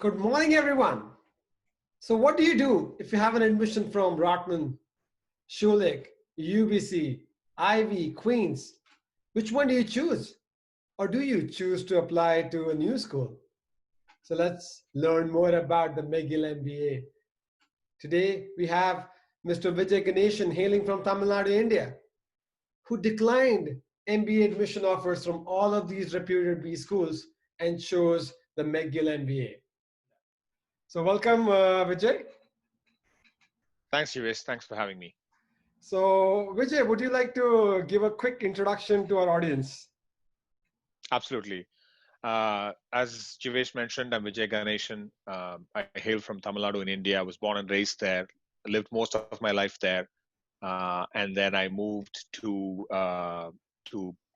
Good morning, everyone. So what do you do if you have an admission from Rotman, Schulich, UBC, Ivy, Queens? Which one do you choose? Or do you choose to apply to a new school? So let's learn more about the McGill MBA. Today, we have Mr. Vijay hailing from Tamil Nadu, India, who declined MBA admission offers from all of these reputed B schools and chose the McGill MBA. So welcome, Vijay. Thanks, Juvesh. Thanks for having me. So Vijay, would you like to give a quick introduction to our audience? Absolutely. As Juvesh mentioned, I'm Vijay Ganeshan. I hail from Tamil Nadu in India. I was born and raised there. I lived most of my life there. And then I moved to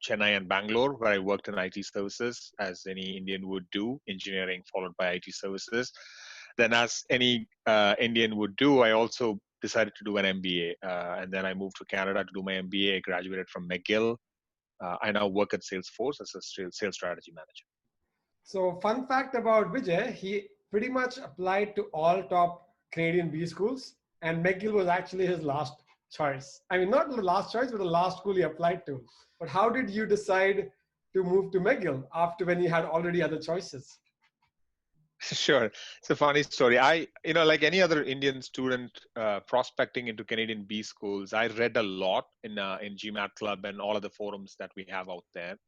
Chennai and Bangalore, where I worked in IT services, as any Indian would do, engineering followed by IT services. Then, as any Indian would do, I also decided to do an MBA. And then I moved to Canada to do my MBA. I graduated from McGill. I now work at Salesforce as a sales strategy manager. So fun fact about Vijay, he pretty much applied to all top Canadian B schools, and McGill was actually his last choice. I mean, not the last choice, but the last school he applied to. But how did you decide to move to McGill after when you had already other choices? Sure. It's a funny story. Like any other Indian student prospecting into Canadian B schools, I read a lot in GMAT Club and all of the forums that we have out there.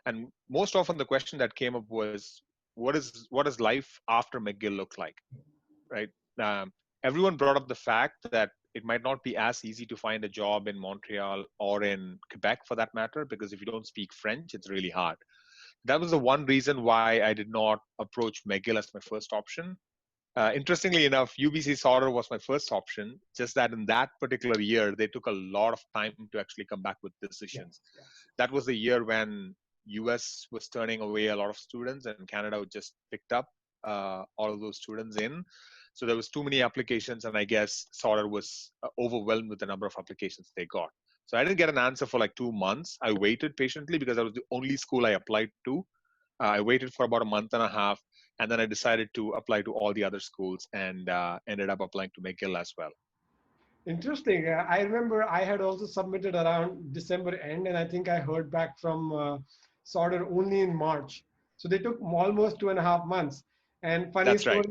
And most often the question that came up was, what does life after McGill look like, right? Everyone brought up the fact that it might not be as easy to find a job in Montreal or in Quebec for that matter, because if you don't speak French, it's really hard. That was the one reason why I did not approach McGill as my first option. Interestingly enough, UBC Sauder was my first option, just that in that particular year, they took a lot of time to actually come back with decisions. Yeah. That was the year when US was turning away a lot of students and Canada just picked up all of those students in. So there was too many applications, and I guess Sauder was overwhelmed with the number of applications they got. So I didn't get an answer for like 2 months. I waited patiently because that was the only school I applied to. I waited for about a month and a half, and then I decided to apply to all the other schools and ended up applying to McGill as well. Interesting. I remember I had also submitted around December end, and I think I heard back from Sauder only in March. So they took almost 2.5 months. And funny That's right.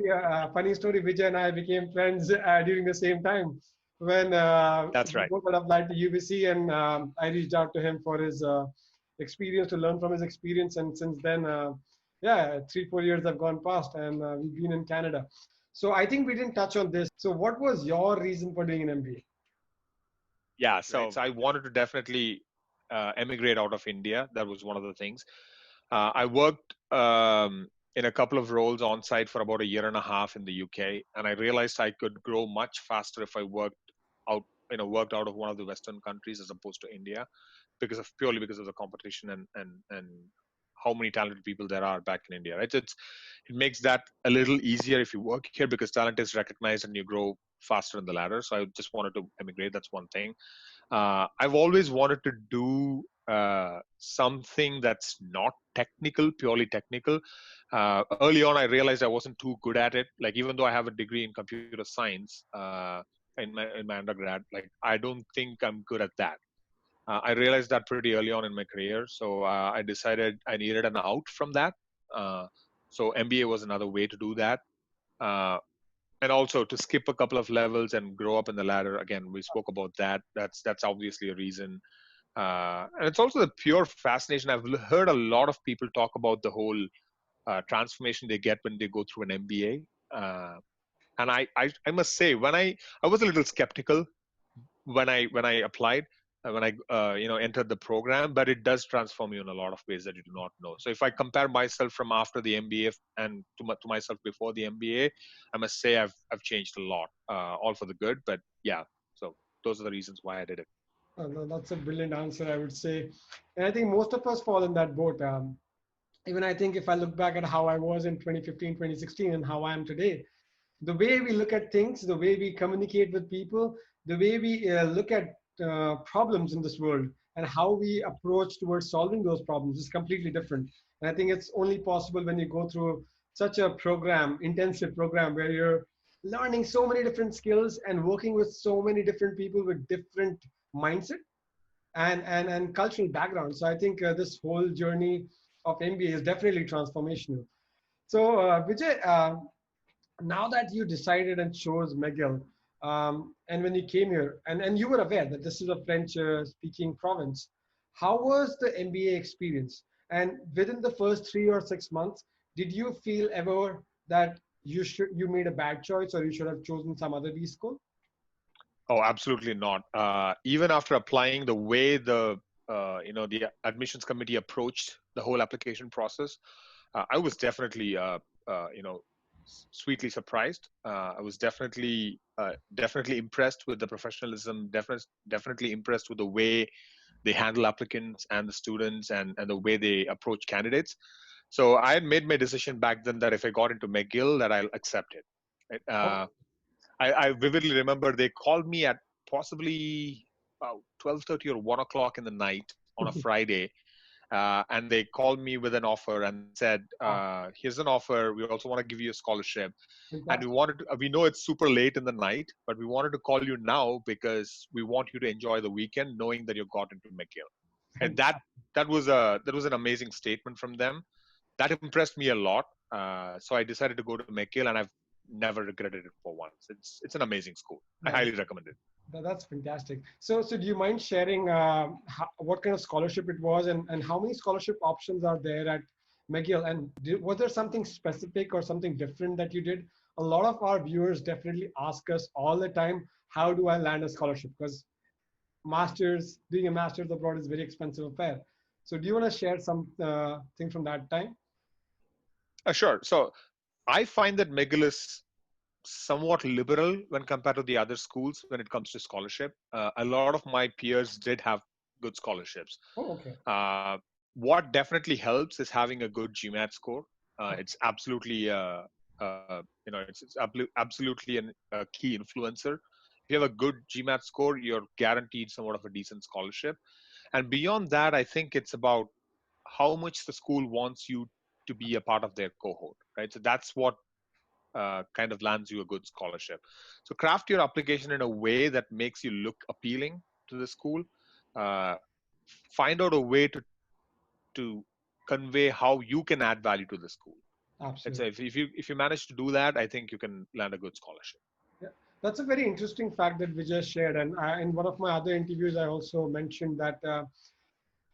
story, Vijay and I became friends during the same time when That's right. we both had applied to UBC, and I reached out to him for his experience, to learn from his experience. And since then, 3-4 years have gone past, and we've been in Canada. So I think we didn't touch on this. So what was your reason for doing an MBA? Yeah, so I wanted to definitely emigrate out of India. That was one of the things. I worked in a couple of roles on site for about a year and a half in the UK, and I realized I could grow much faster if I worked out of one of the Western countries as opposed to India, purely because of the competition and how many talented people there are back in India, right? It makes that a little easier if you work here because talent is recognized and you grow faster in the ladder. So I just wanted to emigrate. That's one thing. I've always wanted to do something that's not technical, purely technical. Early on, I realized I wasn't too good at it. Like, even though I have a degree in computer science in my undergrad, like, I don't think I'm good at that. I realized that pretty early on in my career. So I decided I needed an out from that. So MBA was another way to do that. And also to skip a couple of levels and grow up in the ladder. Again, we spoke about that. That's obviously a reason. And it's also the pure fascination. I've heard a lot of people talk about the whole transformation they get when they go through an MBA. And I must say, when I was a little skeptical when I applied, when I entered the program, but it does transform you in a lot of ways that you do not know. So if I compare myself from after the MBA and to myself before the MBA, I must say I've changed a lot, all for the good. But yeah, so those are the reasons why I did it. No, that's a brilliant answer, I would say. And I think most of us fall in that boat. Even I think if I look back at how I was in 2015, 2016 and how I am today, the way we look at things, the way we communicate with people, the way we look at problems in this world and how we approach towards solving those problems is completely different. And I think it's only possible when you go through such a program, intensive program where you're learning so many different skills and working with so many different people with different mindset and cultural background. So I think this whole journey of MBA is definitely transformational. So Vijay, now that you decided and chose McGill, and when you came here, and you were aware that this is a French speaking province, how was the MBA experience? And within the first 3 or 6 months, did you feel ever that you made a bad choice or you should have chosen some other B school? Oh, absolutely not. Even after applying, the way the admissions committee approached the whole application process, I was definitely sweetly surprised. I was definitely impressed with the professionalism. Definitely impressed with the way they handle applicants and the students, and the way they approach candidates. So I had made my decision back then that if I got into McGill, that I'll accept it. Right? Oh, I vividly remember they called me at possibly about 12:30 or 1 o'clock in the night on a Friday, and they called me with an offer and said, wow, "Here's an offer. We also want to give you a scholarship, and fantastic. we know it's super late in the night, but we wanted to call you now because we want you to enjoy the weekend, knowing that you got into McGill." And that was an amazing statement from them. That impressed me a lot. So I decided to go to McGill, and I've never regretted it for once. It's an amazing school. I That, highly recommend it. that's fantastic. So do you mind sharing what kind of scholarship it was and how many scholarship options are there at McGill? And was there something specific or something different that you did? A lot of our viewers definitely ask us all the time, how do I land a scholarship? Because doing a master's abroad is very expensive affair. So do you want to share some thing from that time? Sure. So I find that McGill is somewhat liberal when compared to the other schools when it comes to scholarship. A lot of my peers did have good scholarships. Oh, okay. Uh, what definitely helps is having a good GMAT score. It's absolutely, absolutely a key influencer. If you have a good GMAT score, you're guaranteed somewhat of a decent scholarship. And beyond that, I think it's about how much the school wants you to be a part of their cohort, right? So that's what kind of lands you a good scholarship. So craft your application in a way that makes you look appealing to the school. Uh, Find out a way to convey how you can add value to the school. And so Absolutely. if you manage to do that, I think you can land a good scholarship. Yeah, that's a very interesting fact that Vijay shared. And in one of my other interviews, I also mentioned that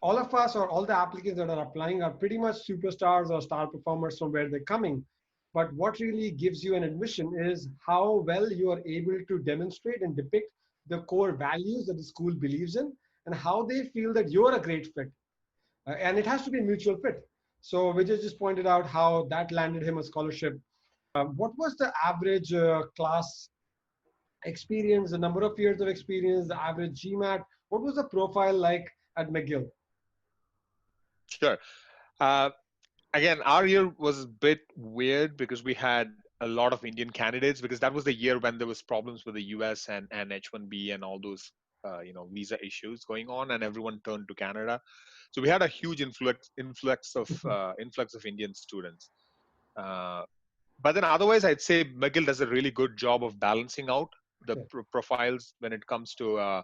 all of us or all the applicants that are applying are pretty much superstars or star performers from where they're coming. But what really gives you an admission is how well you are able to demonstrate and depict the core values that the school believes in and how they feel that you're a great fit. And it has to be a mutual fit. So Vijay just pointed out how that landed him a scholarship. What was the average class experience, the number of years of experience, the average GMAT? What was the profile like at McGill? Sure. Uh, Again, our year was a bit weird because we had a lot of Indian candidates, because that was the year when there was problems with the US and H1B and all those visa issues going on, and everyone turned to Canada. So we had a huge influx of Indian students. Uh, but then otherwise, I'd say McGill does a really good job of balancing out the Okay. profiles when it comes to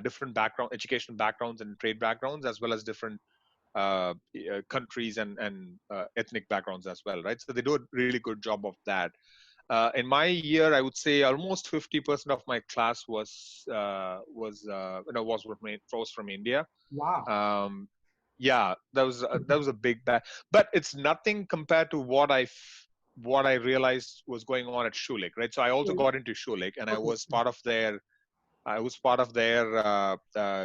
different education backgrounds and trade backgrounds, as well as different countries and ethnic backgrounds as well, right? So they do a really good job of that. In my year, I would say almost 50% of my class was from India. Wow. Um, yeah, that was a big bag, but it's nothing compared to what I realized was going on at Schulich, right? So I also got into Schulich, and I Okay. was part of their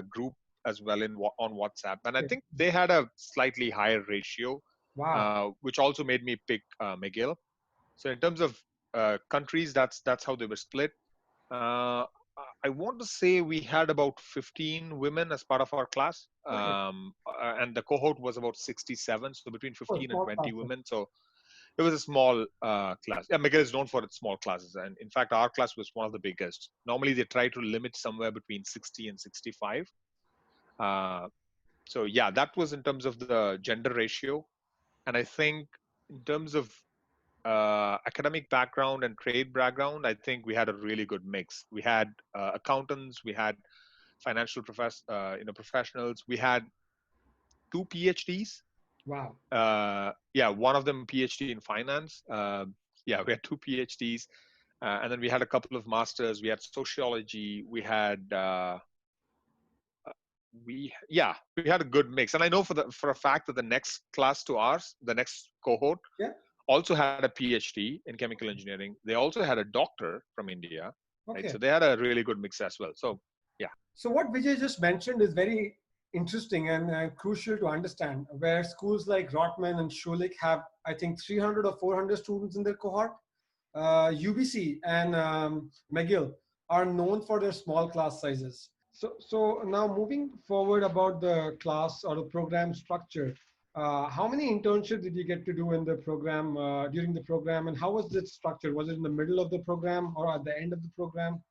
group as well on WhatsApp, and I Okay. think they had a slightly higher ratio, Wow. which also made me pick McGill. So in terms of countries, that's how they were split. Uh, I want to say we had about 15 women as part of our class, Okay. and the cohort was about 67, so between Oh, 15 and small 20 class. women. So it was a small class. Yeah, McGill is known for its small classes, and in fact, our class was one of the biggest. Normally, they try to limit somewhere between 60 and 65. Uh, so yeah, that was in terms of the gender ratio, and I think in terms of academic background and trade background, I think we had a really good mix. We had accountants, we had financial professionals, we had two PhDs. Wow. Yeah, one of them PhD in finance. Yeah, we had two PhDs, and then we had a couple of masters. We had sociology. We had we had a good mix. And I know for a fact that the next class to ours, the next cohort, Yeah. also had a PhD in chemical engineering. They also had a doctor from India, right? Okay. So they had a really good mix as well. So yeah. So what Vijay just mentioned is very interesting and crucial to understand, where schools like Rotman and Schulich have, I think, 300 or 400 students in their cohort. UBC and McGill are known for their small class sizes. So now moving forward about the class or the program structure, how many internships did you get to do in the program during the program, and how was it structured? Was it in the middle of the program or at the end of the program?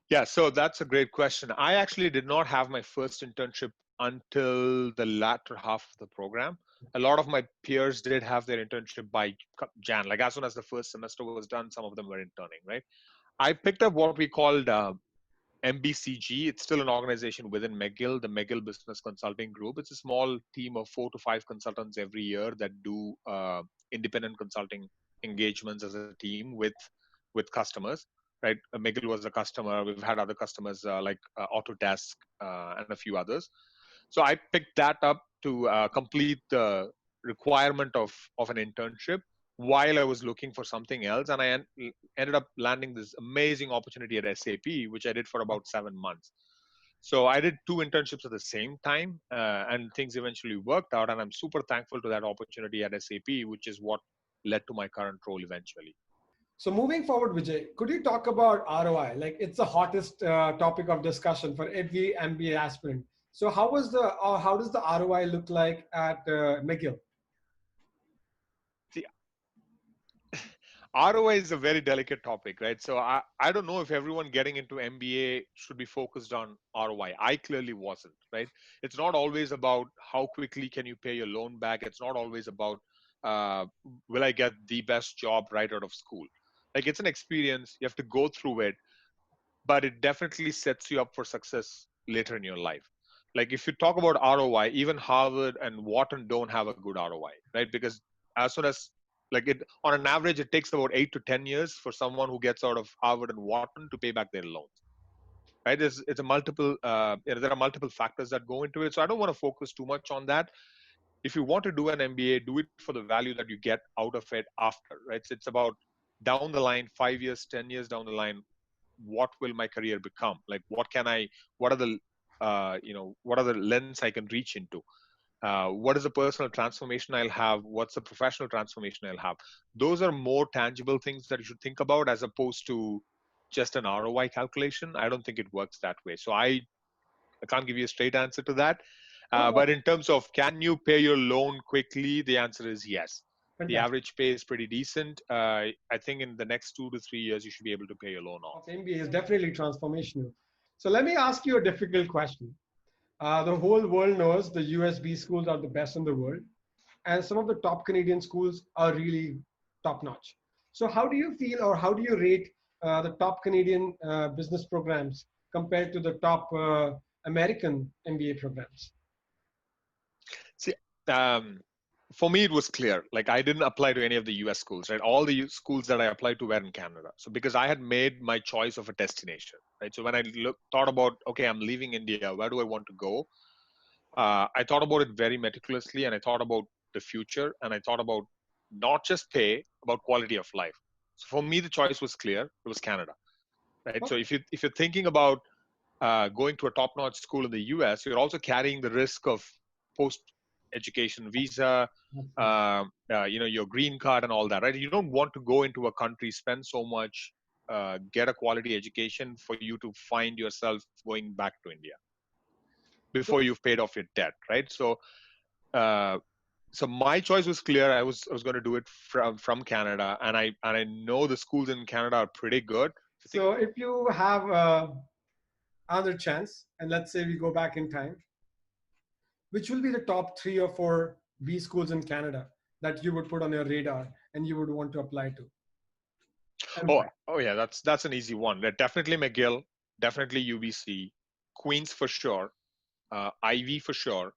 Yeah, so that's a great question. I actually did not have my first internship until the latter half of the program. A lot of my peers did have their internship by Jan. Like as soon as the first semester was done, some of them were interning, right? I picked up what we called MBCG. It's still an organization within McGill, the McGill Business Consulting Group. It's a small team of 4 to 5 consultants every year that do independent consulting engagements as a team with customers. Right, McGill was a customer. We've had other customers like Autodesk and a few others. So I picked that up to complete the requirement of an internship while I was looking for something else, and I ended up landing this amazing opportunity at SAP, which I did for about 7 months. So I did two internships at the same time, and things eventually worked out. And I'm super thankful to that opportunity at SAP, which is what led to my current role eventually. So moving forward, Vijay, could you talk about ROI? Like it's the hottest topic of discussion for every MBA aspirant. So how does the ROI look like at McGill? See, ROI is a very delicate topic, right? So I don't know if everyone getting into MBA should be focused on ROI. I clearly wasn't, right? It's not always about how quickly can you pay your loan back. It's not always about uh, will I get the best job right out of school. Like it's an experience. You have to go through it, but it definitely sets you up for success later in your life. Like if you talk about ROI, even Harvard and Wharton don't have a good ROI, right? Because as soon as like it on an average, it takes about 8 to 10 years for someone who gets out of Harvard and Wharton to pay back their loans. Right? It's a multiple. There are multiple factors that go into it. So I don't want to focus too much on that. If you want to do an MBA, do it for the value that you get out of it after. Right? So it's about down the line, 5 years, 10 years down the line, what will my career become? Like what are the what are the lens I can reach into? What is the personal transformation I'll have? What's the professional transformation I'll have? Those are more tangible things that you should think about as opposed to just an ROI calculation. I don't think it works that way. So I can't give you a straight answer to that. But in terms of can you pay your loan quickly, the answer is yes. Fantastic. The average pay is pretty decent. I think in the next 2 to 3 years, you should be able to pay your loan off. MBA is definitely transformational. So let me ask you a difficult question. The whole world knows the USB schools are the best in the world, and some of the top Canadian schools are really top notch. So how do you feel, or how do you rate the top Canadian business programs compared to the top American MBA programs? See, for me, it was clear. Like I didn't apply to any of the US schools, right? All the schools that I applied to were in Canada. So because I had made my choice of a destination, right? So when I thought about, okay, I'm leaving India, where do I want to go? I thought about it very meticulously, and I thought about the future, and I thought about not just pay, about quality of life. So for me, the choice was clear. It was Canada, right? So if you're thinking about going to a top-notch school in the US, you're also carrying the risk of post-education visa, your green card and all that, right? You don't want to go into a country, spend so much, get a quality education for you to find yourself going back to India before you've paid off your debt, right? So, so my choice was clear. I was going to do it from Canada, and I know the schools in Canada are pretty good. So if you have another chance, and let's say we go back in time, which will be the top 3 or 4 B schools in Canada? that you would put on your radar and you would want to apply to? And Oh yeah, that's an easy one. Definitely McGill, definitely UBC, Queens for sure, Ivy for sure,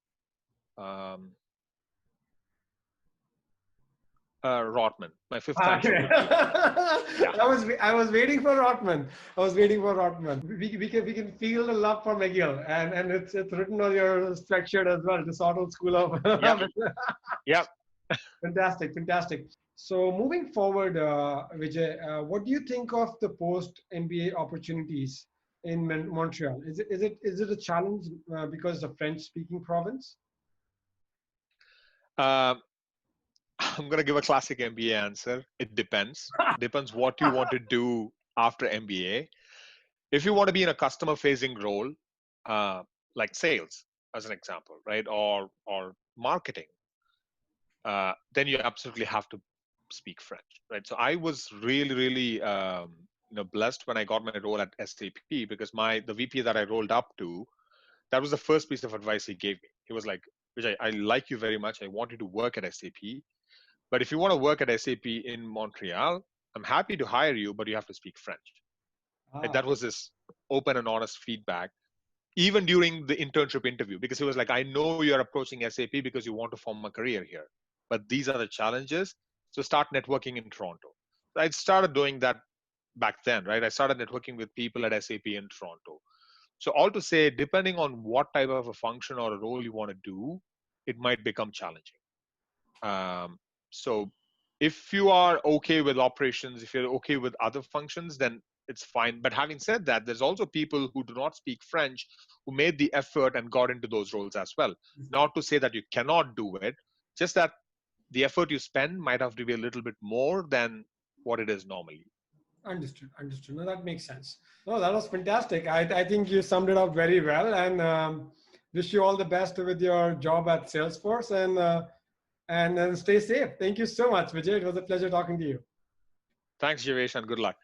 Rotman, my fifth time. okay. Yeah. I was waiting for Rotman. We can feel the love for McGill, and it's written on your sweatshirt as well. The Sawdell School of. Yep. Fantastic. So moving forward, Vijay, what do you think of the post-MBA opportunities in Montreal? Is it a challenge because it's a French-speaking province? I'm going to give a classic MBA answer. It depends. Depends what you want to do after MBA. If you want to be in a customer-facing role, like sales, as an example, right, or marketing, then you absolutely have to speak French, right? So I was really blessed when I got my role at SAP, because the VP that I rolled up to, that was the first piece of advice he gave me. He was like, Vijay, I like you very much. I want you to work at SAP. But if you want to work at SAP in Montreal, I'm happy to hire you, but you have to speak French. And that was his open and honest feedback, even during the internship interview, because he was like, I know you're approaching SAP because you want to form a career here, but these are the challenges. So start networking in Toronto. So I started doing that back then, right? I started networking with people at SAP in Toronto. So all to say, depending on what type of a function or a role you want to do, it might become challenging. So if you are okay with operations, if you're okay with other functions, then it's fine. But having said that, there's also people who do not speak French who made the effort and got into those roles as well. Not to say that you cannot do it, just that the effort you spend might have to be a little bit more than what it is normally. Understood. No, that makes sense. No, that was fantastic. I think you summed it up very well, and wish you all the best with your job at Salesforce, and stay safe. Thank you so much, Vijay. It was a pleasure talking to you. Thanks, Javesh, and good luck.